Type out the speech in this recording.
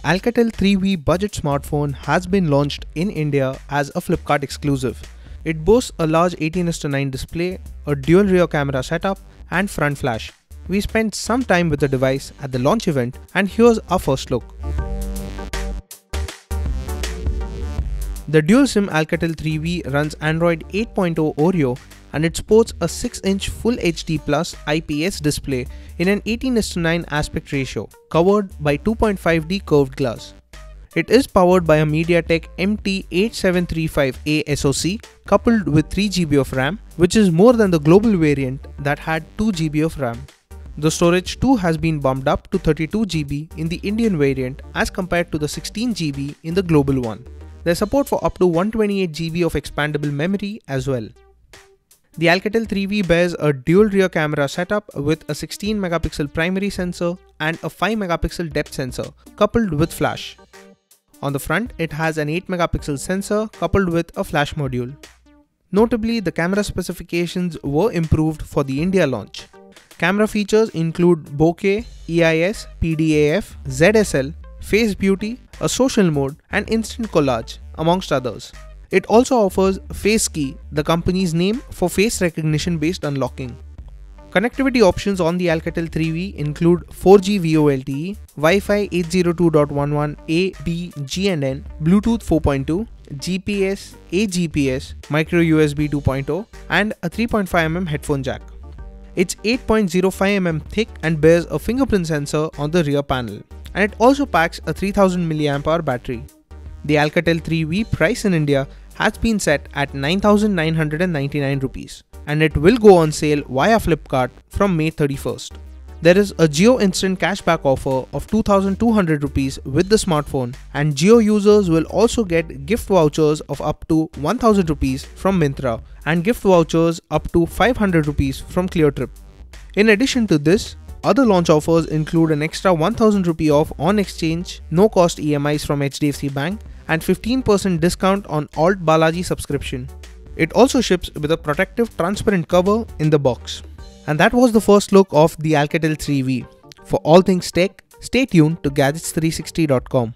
Alcatel 3V budget smartphone has been launched in India as a Flipkart exclusive. It boasts a large 18:9 display, a dual rear camera setup, and front flash. We spent some time with the device at the launch event, and here's our first look. The dual SIM Alcatel 3V runs Android 8.0 Oreo, and it sports a 6-inch Full HD Plus IPS display in an 18:9 aspect ratio, covered by 2.5D curved glass. It is powered by a MediaTek MT8735A SoC coupled with 3GB of RAM, which is more than the global variant that had 2GB of RAM. The storage too has been bumped up to 32GB in the Indian variant as compared to the 16GB in the global one. There's support for up to 128GB of expandable memory as well. The Alcatel 3V bears a dual rear camera setup with a 16MP primary sensor and a 5MP depth sensor coupled with flash. On the front, it has an 8MP sensor coupled with a flash module. Notably, the camera specifications were improved for the India launch. Camera features include bokeh, EIS, PDAF, ZSL, face beauty, a social mode, and instant collage, amongst others. It also offers Face Key, the company's name for face recognition based unlocking. Connectivity options on the Alcatel 3V include 4G VoLTE, Wi-Fi 802.11a, b, g and n, Bluetooth 4.2, GPS, AGPS, Micro USB 2.0, and a 3.5mm headphone jack. It's 8.05mm thick and bears a fingerprint sensor on the rear panel, and it also packs a 3000 mAh battery. The Alcatel 3V price in India has been set at 9,999 rupees, and it will go on sale via Flipkart from May 31st. There is a Jio Instant Cashback offer of 2,200 rupees with the smartphone, and Jio users will also get gift vouchers of up to 1,000 rupees from Myntra and gift vouchers up to 500 rupees from ClearTrip. In addition to this, other launch offers include an extra 1,000 rupee off on exchange, no cost EMIs from HDFC Bank, and 15% discount on Alt Balaji subscription. It also ships with a protective transparent cover in the box. And that was the first look of the Alcatel 3V. For all things tech, stay tuned to gadgets360.com.